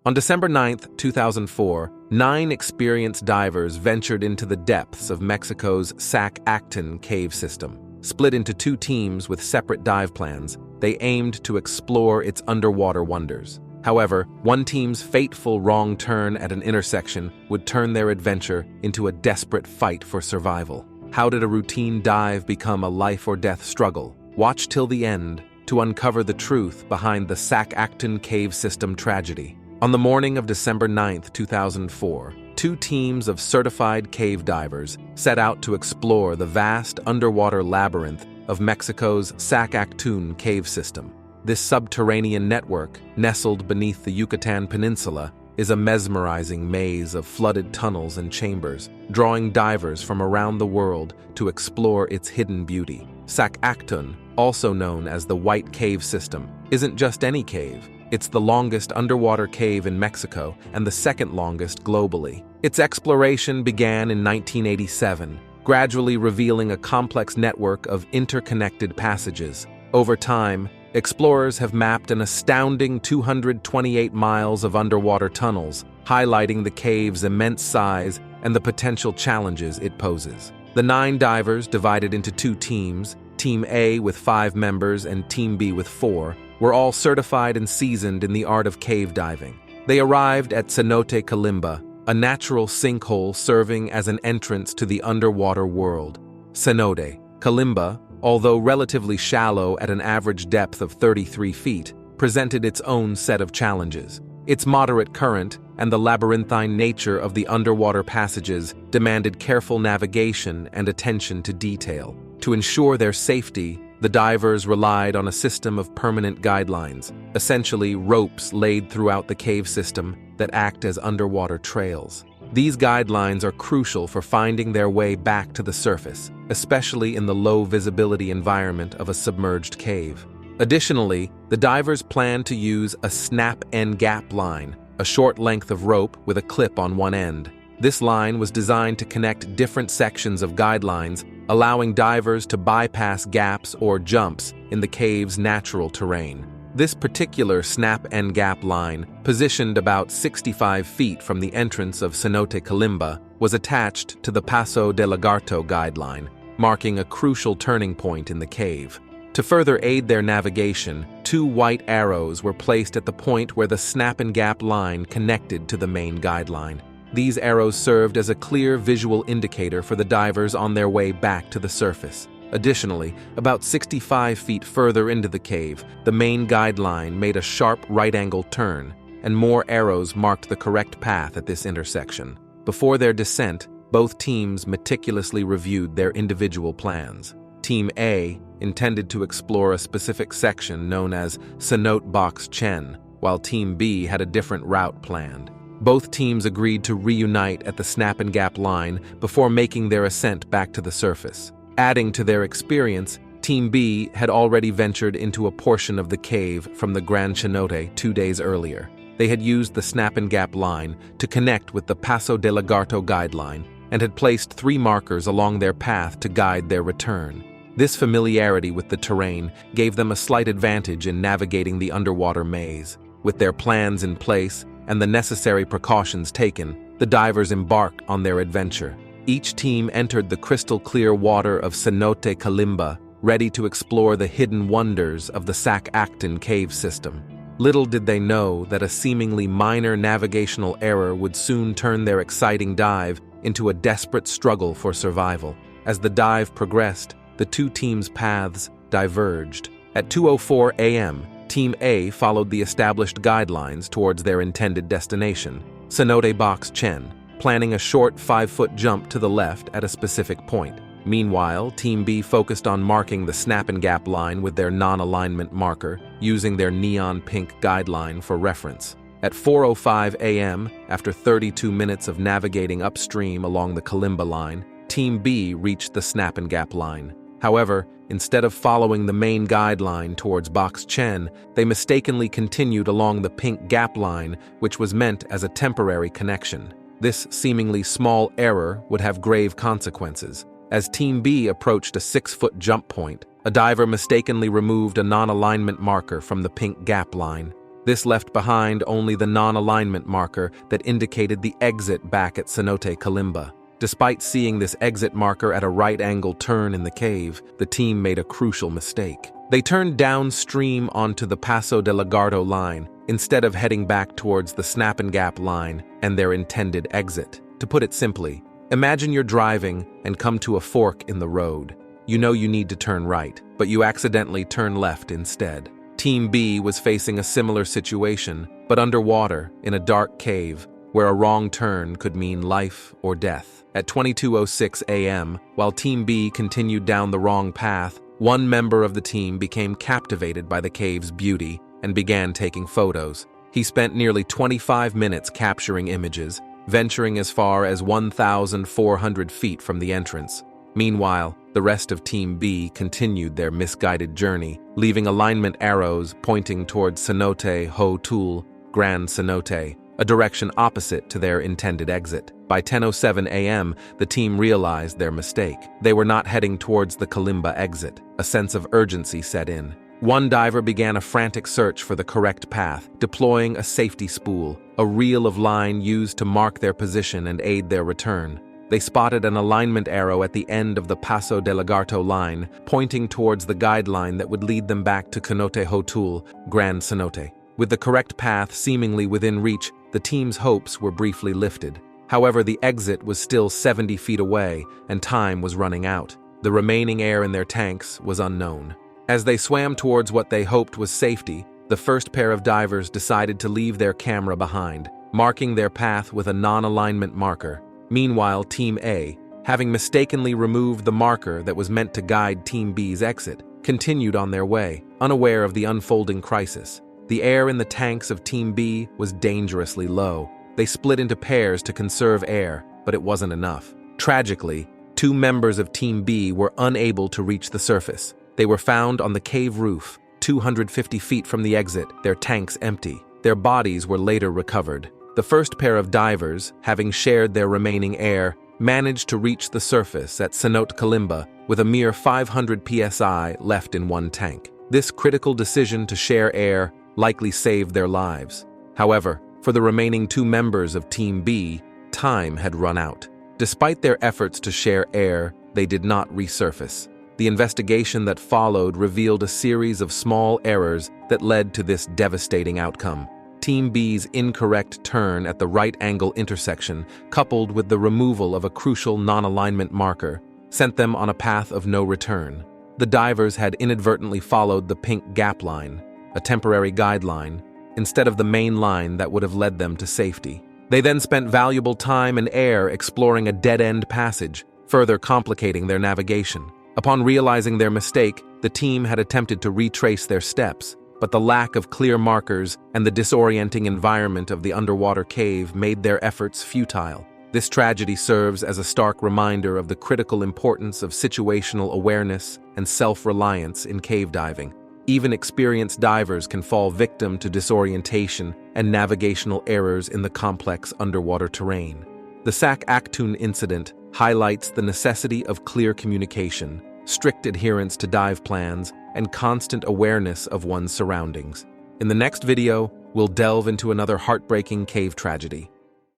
On December 9, 2004, 9 experienced divers ventured into the depths of Mexico's Sac Actun cave system. Split into 2 teams with separate dive plans, they aimed to explore its underwater wonders. However, one team's fateful wrong turn at an intersection would turn their adventure into a desperate fight for survival. How did a routine dive become a life-or-death struggle? Watch till the end to uncover the truth behind the Sac Actun cave system tragedy. On the morning of December 9, 2004, 2 teams of certified cave divers set out to explore the vast underwater labyrinth of Mexico's Sac Actun cave system. This subterranean network, nestled beneath the Yucatan Peninsula, is a mesmerizing maze of flooded tunnels and chambers, drawing divers from around the world to explore its hidden beauty. Sac Actun, also known as the White Cave System, isn't just any cave. It's the longest underwater cave in Mexico and the second longest globally. Its exploration began in 1987, gradually revealing a complex network of interconnected passages. Over time, explorers have mapped an astounding 228 miles of underwater tunnels, highlighting the cave's immense size and the potential challenges it poses. The 9 divers, divided into 2 teams, Team A with 5 members and Team B with 4, were all certified and seasoned in the art of cave diving. They arrived at Cenote Kalimba, a natural sinkhole serving as an entrance to the underwater world. Cenote Kalimba, although relatively shallow at an average depth of 33 feet, presented its own set of challenges. Its moderate current and the labyrinthine nature of the underwater passages demanded careful navigation and attention to detail. To ensure their safety, the divers relied on a system of permanent guidelines, essentially ropes laid throughout the cave system that act as underwater trails. These guidelines are crucial for finding their way back to the surface, especially in the low-visibility environment of a submerged cave. Additionally, the divers planned to use a snap-end gap line, a short length of rope with a clip on one end. This line was designed to connect different sections of guidelines, allowing divers to bypass gaps or jumps in the cave's natural terrain. This particular snap-end gap line, positioned about 65 feet from the entrance of Cenote Kalimba, was attached to the Paso de Lagarto guideline, marking a crucial turning point in the cave. To further aid their navigation, 2 white arrows were placed at the point where the snap-and gap line connected to the main guideline. These arrows served as a clear visual indicator for the divers on their way back to the surface. Additionally, about 65 feet further into the cave, the main guideline made a sharp right-angle turn, and more arrows marked the correct path at this intersection. Before their descent, both teams meticulously reviewed their individual plans. Team A intended to explore a specific section known as Cenote Box Chen, while Team B had a different route planned. Both teams agreed to reunite at the snap-and gap line before making their ascent back to the surface. Adding to their experience, Team B had already ventured into a portion of the cave from the Gran Cenote 2 days earlier. They had used the snap-and gap line to connect with the Paso de Lagarto guideline and had placed 3 markers along their path to guide their return. This familiarity with the terrain gave them a slight advantage in navigating the underwater maze. With their plans in place and the necessary precautions taken, the divers embarked on their adventure. Each team entered the crystal-clear water of Cenote Kalimba, ready to explore the hidden wonders of the Sac Actun cave system. Little did they know that a seemingly minor navigational error would soon turn their exciting dive into a desperate struggle for survival. As the dive progressed, the 2 teams' paths diverged. At 2:04 a.m., Team A followed the established guidelines towards their intended destination, Cenote Box Chen, planning a short 5-foot jump to the left at a specific point. Meanwhile, Team B focused on marking the snap-and-gap line with their non-alignment marker, using their neon pink guideline for reference. At 4:05 a.m., after 32 minutes of navigating upstream along the Kalimba line, Team B reached the snap-and-gap line. However, instead of following the main guideline towards Box Chen, they mistakenly continued along the pink gap line, which was meant as a temporary connection. This seemingly small error would have grave consequences. As Team B approached a 6-foot jump point, a diver mistakenly removed a non-alignment marker from the pink gap line. This left behind only the non-alignment marker that indicated the exit back at Cenote Kalimba. Despite seeing this exit marker at a right-angle turn in the cave, the team made a crucial mistake. They turned downstream onto the Paso de Lagarto line, instead of heading back towards the Snap and Gap line and their intended exit. To put it simply, imagine you're driving and come to a fork in the road. You know you need to turn right, but you accidentally turn left instead. Team B was facing a similar situation, but underwater, in a dark cave, where a wrong turn could mean life or death. At 22:06 a.m., while Team B continued down the wrong path, one member of the team became captivated by the cave's beauty and began taking photos. He spent nearly 25 minutes capturing images, venturing as far as 1,400 feet from the entrance. Meanwhile, the rest of Team B continued their misguided journey, leaving alignment arrows pointing towards Cenote Ho Tul, Grand Cenote, a direction opposite to their intended exit. By 10:07 a.m., the team realized their mistake. They were not heading towards the Kalimba exit. A sense of urgency set in. One diver began a frantic search for the correct path, deploying a safety spool, a reel of line used to mark their position and aid their return. They spotted an alignment arrow at the end of the Paso de Lagarto line, pointing towards the guideline that would lead them back to Cenote Ho Tul, Grand Cenote. With the correct path seemingly within reach, the team's hopes were briefly lifted. However, the exit was still 70 feet away, and time was running out. The remaining air in their tanks was unknown. As they swam towards what they hoped was safety, the first pair of divers decided to leave their camera behind, marking their path with a non-alignment marker. Meanwhile, Team A, having mistakenly removed the marker that was meant to guide Team B's exit, continued on their way, unaware of the unfolding crisis. The air in the tanks of Team B was dangerously low. They split into pairs to conserve air, but it wasn't enough. Tragically, 2 members of Team B were unable to reach the surface. They were found on the cave roof, 250 feet from the exit, their tanks empty. Their bodies were later recovered. The first pair of divers, having shared their remaining air, managed to reach the surface at Cenote Kalimba with a mere 500 psi left in one tank. This critical decision to share air likely saved their lives. However, for the remaining 2 members of Team B, time had run out. Despite their efforts to share air, they did not resurface. The investigation that followed revealed a series of small errors that led to this devastating outcome. Team B's incorrect turn at the right-angle intersection, coupled with the removal of a crucial non-alignment marker, sent them on a path of no return. The divers had inadvertently followed the pink gap line, a temporary guideline, instead of the main line that would have led them to safety. They then spent valuable time and air exploring a dead-end passage, further complicating their navigation. Upon realizing their mistake, the team had attempted to retrace their steps, but the lack of clear markers and the disorienting environment of the underwater cave made their efforts futile. This tragedy serves as a stark reminder of the critical importance of situational awareness and self-reliance in cave diving. Even experienced divers can fall victim to disorientation and navigational errors in the complex underwater terrain. The Sac Actun incident highlights the necessity of clear communication, strict adherence to dive plans, and constant awareness of one's surroundings. In the next video, we'll delve into another heartbreaking cave tragedy.